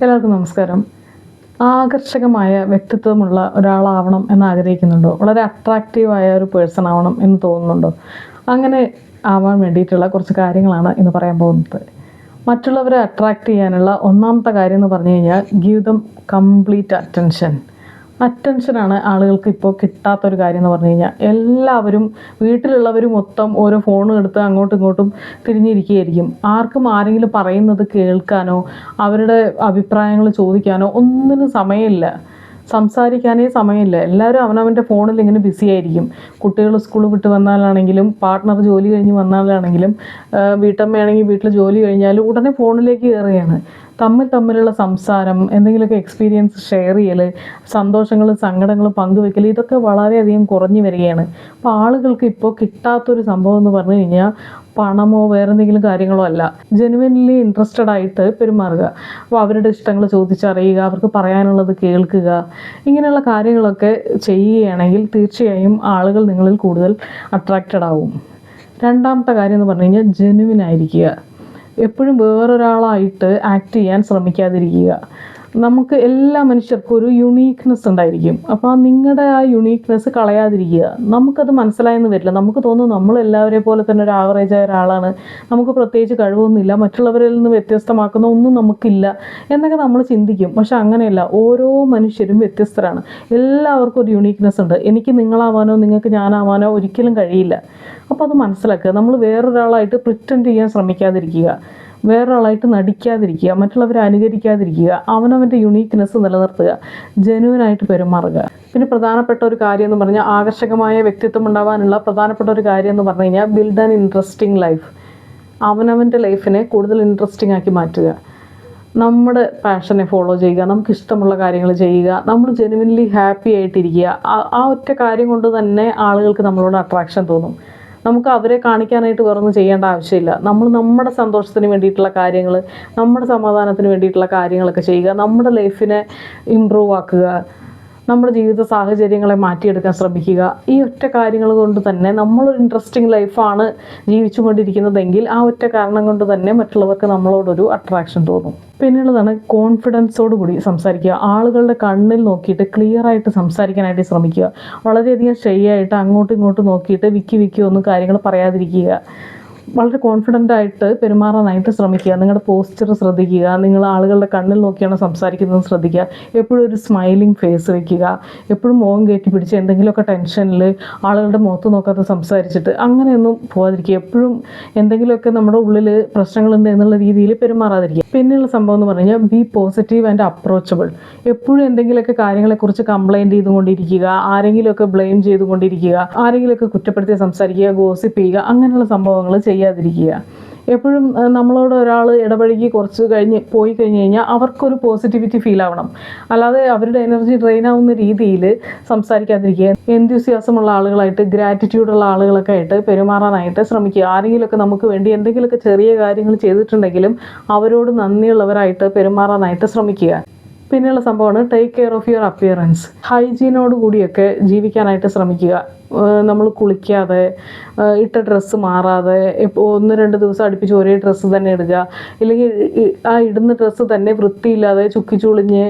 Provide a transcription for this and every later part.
എല്ലാവർക്കും നമസ്കാരം. ആകർഷകമായ വ്യക്തിത്വമുള്ള ഒരാളാവണം എന്ന് ആഗ്രഹിക്കുന്നുണ്ടോ? വളരെ അട്രാക്റ്റീവായ ഒരു പേഴ്സൺ ആവണം എന്ന് തോന്നുന്നുണ്ടോ? അങ്ങനെ ആവാൻ വേണ്ടിയിട്ടുള്ള കുറച്ച് കാര്യങ്ങളാണ് ഇന്ന് പറയാൻ പോകുന്നത്. മറ്റുള്ളവരെ അട്രാക്റ്റ് ചെയ്യാനുള്ള ഒന്നാമത്തെ കാര്യം എന്ന് പറഞ്ഞു കഴിഞ്ഞാൽ ഗിവ് ദം കംപ്ലീറ്റ് അറ്റൻഷനാണ് ആളുകൾക്ക് ഇപ്പോൾ കിട്ടാത്തൊരു കാര്യം എന്ന് പറഞ്ഞു കഴിഞ്ഞാൽ. എല്ലാവരും വീട്ടിലുള്ളവർ മൊത്തം ഓരോ ഫോണും എടുത്ത് അങ്ങോട്ടും ഇങ്ങോട്ടും തിരിഞ്ഞിരിക്കുകയായിരിക്കും. ആർക്കും ആരെങ്കിലും പറയുന്നത് കേൾക്കാനോ അവരുടെ അഭിപ്രായങ്ങൾ ചോദിക്കാനോ ഒന്നിനും സമയമില്ല, സംസാരിക്കാനേ സമയമില്ല. എല്ലാവരും അവനവൻ്റെ ഫോണിൽ ഇങ്ങനെ ബിസി ആയിരിക്കും. കുട്ടികൾ സ്കൂൾ വിട്ട് വന്നാലാണെങ്കിലും പാർട്ട്ണർ ജോലി കഴിഞ്ഞ് വന്നാലാണെങ്കിലും വീട്ടമ്മയാണെങ്കിൽ വീട്ടിൽ ജോലി കഴിഞ്ഞാലും ഉടനെ ഫോണിലേക്ക് കയറുകയാണ്. തമ്മിലുള്ള സംസാരം, എന്തെങ്കിലുമൊക്കെ എക്സ്പീരിയൻസ് ഷെയർ ചെയ്യൽ, സന്തോഷങ്ങളും സങ്കടങ്ങളും പങ്കുവെക്കൽ, ഇതൊക്കെ വളരെയധികം കുറഞ്ഞു വരികയാണ്. അപ്പോൾ ആളുകൾക്ക് ഇപ്പോൾ കിട്ടാത്തൊരു സംഭവം എന്ന് പറഞ്ഞു കഴിഞ്ഞാൽ പണമോ വേറെ എന്തെങ്കിലും കാര്യങ്ങളോ അല്ല, ജെനുവിൻലി ഇൻട്രസ്റ്റഡ് ആയിട്ട് പെരുമാറുക. അപ്പോൾ അവരുടെ ഇഷ്ടങ്ങൾ ചോദിച്ചറിയുക, അവർക്ക് പറയാനുള്ളത് കേൾക്കുക, ഇങ്ങനെയുള്ള കാര്യങ്ങളൊക്കെ ചെയ്യുകയാണെങ്കിൽ തീർച്ചയായും ആളുകൾ നിങ്ങളിൽ കൂടുതൽ അട്രാക്റ്റഡ് ആവും. രണ്ടാമത്തെ കാര്യം എന്ന് പറഞ്ഞു കഴിഞ്ഞാൽ ജെനുവിൻ ആയിരിക്കുക. എപ്പോഴും വേറൊരാളായിട്ട് ആക്ട് ചെയ്യാൻ ശ്രമിക്കാതിരിക്കുക. നമുക്ക് എല്ലാ മനുഷ്യർക്കും ഒരു യുണീക്ക്നെസ് ഉണ്ടായിരിക്കും. അപ്പോൾ നിങ്ങളുടെ ആ യുണീക്ക്നെസ് കളയാതിരിക്കുക. നമുക്കത് മനസ്സിലായെന്ന് വരില്ല. നമുക്ക് തോന്നും നമ്മളെല്ലാവരെ പോലെ തന്നെ ഒരു ആവറേജായ ഒരാളാണ്, നമുക്ക് പ്രത്യേകിച്ച് കഴിവൊന്നുമില്ല, മറ്റുള്ളവരിൽ നിന്ന് വ്യത്യസ്തമാക്കുന്ന ഒന്നും നമുക്കില്ല എന്നൊക്കെ നമ്മൾ ചിന്തിക്കും. പക്ഷെ അങ്ങനെയല്ല. ഓരോ മനുഷ്യരും വ്യത്യസ്തരാണ്. എല്ലാവർക്കും ഒരു യുണീക്ക്നെസ് ഉണ്ട്. എനിക്ക് നിങ്ങളാവാനോ നിങ്ങൾക്ക് ഞാനാവാനോ ഒരിക്കലും കഴിയില്ല. അപ്പോൾ അത് മനസ്സിലാക്കുക. നമ്മൾ വേറൊരാളായിട്ട് പ്രിറ്റൻഡ് ചെയ്യാൻ ശ്രമിക്കാതിരിക്കുക, വേറൊരാളായിട്ട് നടിക്കാതിരിക്കുക, മറ്റുള്ളവരെ അനുകരിക്കാതിരിക്കുക, അവനവൻ്റെ യുണീക്ക്നെസ് നിലനിർത്തുക, ജെനുവിനായിട്ട് പെരുമാറുക. പിന്നെ പ്രധാനപ്പെട്ട ഒരു കാര്യം എന്ന് പറഞ്ഞാൽ, ആകർഷകമായ വ്യക്തിത്വം ഉണ്ടാവാനുള്ള പ്രധാനപ്പെട്ട ഒരു കാര്യം എന്ന് പറഞ്ഞു കഴിഞ്ഞാൽ ബിൽഡ് ആൻ ഇൻട്രസ്റ്റിംഗ് ലൈഫ്. അവനവൻ്റെ ലൈഫിനെ കൂടുതൽ ഇൻട്രസ്റ്റിംഗ് ആക്കി മാറ്റുക. നമ്മുടെ പാഷനെ ഫോളോ ചെയ്യുക, നമുക്ക് ഇഷ്ടമുള്ള കാര്യങ്ങൾ ചെയ്യുക, നമ്മൾ ജെനുവിൻലി ഹാപ്പി ആയിട്ടിരിക്കുക. ആ ഒറ്റ കാര്യം കൊണ്ട് തന്നെ ആളുകൾക്ക് നമ്മളോട് അട്രാക്ഷൻ തോന്നും. നമുക്ക് അവരെ കാണിക്കാനായിട്ട് വേറൊന്നും ചെയ്യേണ്ട ആവശ്യമില്ല. നമ്മൾ നമ്മുടെ സന്തോഷത്തിന് വേണ്ടിയിട്ടുള്ള കാര്യങ്ങൾ, നമ്മുടെ സമാധാനത്തിന് വേണ്ടിയിട്ടുള്ള കാര്യങ്ങളൊക്കെ ചെയ്യുക, നമ്മുടെ ലൈഫിനെ ഇമ്പ്രൂവ് ആക്കുക, നമ്മുടെ ജീവിത സാഹചര്യങ്ങളെ മാറ്റിയെടുക്കാൻ ശ്രമിക്കുക. ഈ ഒറ്റ കാര്യങ്ങൾ കൊണ്ട് തന്നെ നമ്മളൊരു ഇൻട്രസ്റ്റിംഗ് ലൈഫാണ് ജീവിച്ചു കൊണ്ടിരിക്കുന്നതെങ്കിൽ ആ ഒറ്റ കാരണം കൊണ്ട് തന്നെ മറ്റുള്ളവർക്ക് നമ്മളോടൊരു അട്രാക്ഷൻ തോന്നും. പിന്നെയുള്ളതാണ് കോൺഫിഡൻസോട് കൂടി സംസാരിക്കുക. ആളുകളുടെ കണ്ണിൽ നോക്കിയിട്ട് ക്ലിയറായിട്ട് സംസാരിക്കാനായിട്ട് ശ്രമിക്കുക. വളരെയധികം ഷൈ ആയിട്ട് അങ്ങോട്ടും ഇങ്ങോട്ടും നോക്കിയിട്ട് വിക്കി ഒന്നും കാര്യങ്ങൾ പറയാതിരിക്കുക. വളരെ കോൺഫിഡൻ്റ് ആയിട്ട് പെരുമാറാനായിട്ട് ശ്രമിക്കുക. നിങ്ങളുടെ പോസ്ചർ ശ്രദ്ധിക്കുക. നിങ്ങൾ ആളുകളുടെ കണ്ണിൽ നോക്കിയാണ് സംസാരിക്കുന്നത് ശ്രദ്ധിക്കുക. എപ്പോഴും ഒരു സ്മൈലിംഗ് ഫേസ് വയ്ക്കുക. എപ്പോഴും മുഖം കയറ്റി പിടിച്ച് എന്തെങ്കിലുമൊക്കെ ടെൻഷനിൽ ആളുകളുടെ മുഖത്ത് നോക്കാതെ സംസാരിച്ചിട്ട് അങ്ങനെയൊന്നും പോകാതിരിക്കുക. എപ്പോഴും എന്തെങ്കിലുമൊക്കെ നമ്മുടെ ഉള്ളിൽ പ്രശ്നങ്ങളുണ്ട് എന്നുള്ള രീതിയിൽ പെരുമാറാതിരിക്കുക. പിന്നെയുള്ള സംഭവം എന്ന് പറഞ്ഞു കഴിഞ്ഞാൽ ബി പോസിറ്റീവ് ആൻഡ് അപ്രോച്ചബിൾ. എപ്പോഴും എന്തെങ്കിലുമൊക്കെ കാര്യങ്ങളെക്കുറിച്ച് കംപ്ലയിൻറ്റ് ചെയ്തുകൊണ്ടിരിക്കുക, ആരെങ്കിലുമൊക്കെ ബ്ലെയിം ചെയ്തുകൊണ്ടിരിക്കുക, ആരെങ്കിലുമൊക്കെ കുറ്റപ്പെടുത്തി സംസാരിക്കുക, ഗോസിപ്പ് ചെയ്യുക, അങ്ങനെയുള്ള സംഭവങ്ങൾ ചെയ്യാതിരിക്കുക. എപ്പോഴും നമ്മളോട് ഒരാൾ ഇടപഴകി കുറച്ച് പോയി കഴിഞ്ഞാൽ അവർക്കൊരു പോസിറ്റിവിറ്റി ഫീൽ ആവണം. അല്ലാതെ അവരുടെ എനർജി ഡ്രെയിൻ ആവുന്ന രീതിയിൽ സംസാരിക്കാതിരിക്കുക. എന്തൂസിയാസമുള്ള ആളുകളായിട്ട്, ഗ്രാറ്റിറ്റ്യൂഡുള്ള ആളുകളൊക്കെ ആയിട്ട് പെരുമാറാനായിട്ട് ശ്രമിക്കുക. ആരെങ്കിലുമൊക്കെ നമുക്ക് വേണ്ടി എന്തെങ്കിലുമൊക്കെ ചെറിയ കാര്യങ്ങൾ ചെയ്തിട്ടുണ്ടെങ്കിലും അവരോട് നന്ദിയുള്ളവരായിട്ട് പെരുമാറാനായിട്ട് ശ്രമിക്കുക. പിന്നെയുള്ള സംഭവമാണ് take care of your appearance. ഹൈജീനോട് കൂടിയൊക്കെ ജീവിക്കാനായിട്ട് ശ്രമിക്കുക. നമ്മൾ കുളിക്കാതെ, ഇട്ട ഡ്രസ്സ് മാറാതെ, ഇപ്പോൾ 1-2 ദിവസം അടുപ്പിച്ച് ഒരേ ഡ്രസ്സ് തന്നെ ഇടുക, ഇല്ലെങ്കിൽ ആ ഇടുന്ന ഡ്രസ്സ് തന്നെ വൃത്തിയില്ലാതെ ചുക്കിച്ചുളിഞ്ഞ്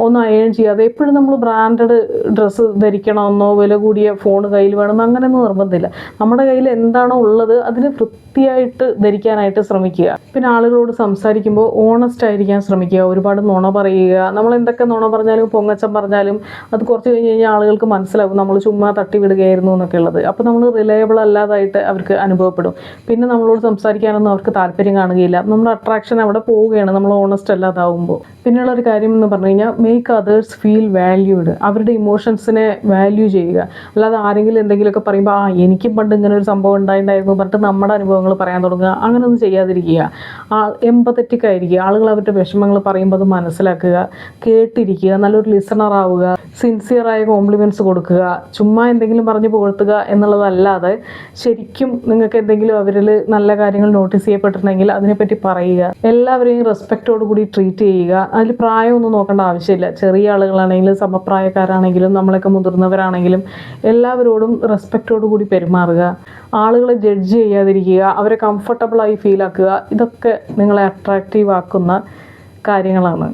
ഒന്നും അയൺ ചെയ്യാതെ എപ്പോഴും നമ്മൾ ബ്രാൻഡഡ് ഡ്രസ്സ് ധരിക്കണമെന്നോ വില കൂടിയ ഫോൺ കയ്യിൽ വേണമെന്നോ അങ്ങനെയൊന്നും നിർബന്ധമില്ല. നമ്മുടെ കയ്യിൽ എന്താണോ ഉള്ളത് അതിന് വൃത്തിയായിട്ട് ധരിക്കാനായിട്ട് ശ്രമിക്കുക. പിന്നെ ആളുകളോട് സംസാരിക്കുമ്പോൾ ഓണസ്റ്റ് ആയിരിക്കാൻ ശ്രമിക്കുക. ഒരുപാട് നുണ പറയുക. നമ്മൾ എന്തൊക്കെ നുണ പറഞ്ഞാലും പൊങ്ങച്ചം പറഞ്ഞാലും അത് കുറച്ച് കഴിഞ്ഞ് കഴിഞ്ഞാൽ ആളുകൾക്ക് മനസ്സിലാവും നമ്മൾ ചുമ്മാ തട്ടിവിടുകയായിരുന്നു എന്നൊക്കെ ഉള്ളത്. അപ്പോൾ നമ്മൾ റിലയബിൾ അല്ലാതായിട്ട് അവർക്ക് അനുഭവപ്പെടും. പിന്നെ നമ്മളോട് സംസാരിക്കാനൊന്നും അവർക്ക് താല്പര്യം കാണുകയില്ല. നമ്മുടെ അട്രാക്ഷൻ അവിടെ പോവുകയാണ് നമ്മൾ ഓണസ്റ്റ് അല്ലാതാവുമ്പോൾ. പിന്നെയുള്ളൊരു കാര്യം എന്ന് പറഞ്ഞു കഴിഞ്ഞാൽ മേക്ക് അതേഴ്സ് ഫീൽ വാല്യൂഡ്. അവരുടെ ഇമോഷൻസിനെ വാല്യൂ ചെയ്യുക. അല്ലാതെ ആരെങ്കിലും എന്തെങ്കിലുമൊക്കെ പറയുമ്പോൾ എനിക്കും പണ്ട് ഇങ്ങനെ ഒരു സംഭവം ഉണ്ടായിരുന്നു പറഞ്ഞിട്ട് നമ്മുടെ അനുഭവങ്ങൾ പറയാൻ തുടങ്ങുക, അങ്ങനെയൊന്നും ചെയ്യാതിരിക്കുക. എമ്പത്തറ്റിക് ആയിരിക്കുക. ആളുകൾ അവരുടെ വിഷമങ്ങൾ പറയുമ്പോൾ അത് മനസ്സിലാക്കുക, കേട്ടിരിക്കുക, നല്ലൊരു ലിസണർ ആവുക, സിൻസിയറായ കോംപ്ലിമെൻറ്റ്സ് കൊടുക്കുക. ചുമ്മാ എന്തെങ്കിലും പറഞ്ഞ് പുകഴ്ത്തുക എന്നുള്ളതല്ലാതെ ശരിക്കും നിങ്ങൾക്ക് എന്തെങ്കിലും അവരിൽ നല്ല കാര്യങ്ങൾ നോട്ടീസ് ചെയ്യപ്പെട്ടിട്ടുണ്ടെങ്കിൽ അതിനെപ്പറ്റി പറയുക. എല്ലാവരെയും റെസ്പെക്റ്റോട് കൂടി ട്രീറ്റ് ചെയ്യുക. അതിൽ പ്രായമൊന്നും നോക്കേണ്ട ആവശ്യമില്ല. ചെറിയ ആളുകളാണെങ്കിലും സമപ്രായക്കാരാണെങ്കിലും നമ്മളൊക്കെ മുതിർന്നവരാണെങ്കിലും എല്ലാവരോടും റെസ്പെക്റ്റോട് കൂടി പെരുമാറുക. ആളുകളെ ജഡ്ജ് ചെയ്യാതിരിക്കുക, അവരെ കംഫർട്ടബിളായി ഫീൽ ആക്കുക. ഇതൊക്കെ നിങ്ങളെ അട്രാക്റ്റീവ് ആക്കുന്ന കാര്യങ്ങളാണ്.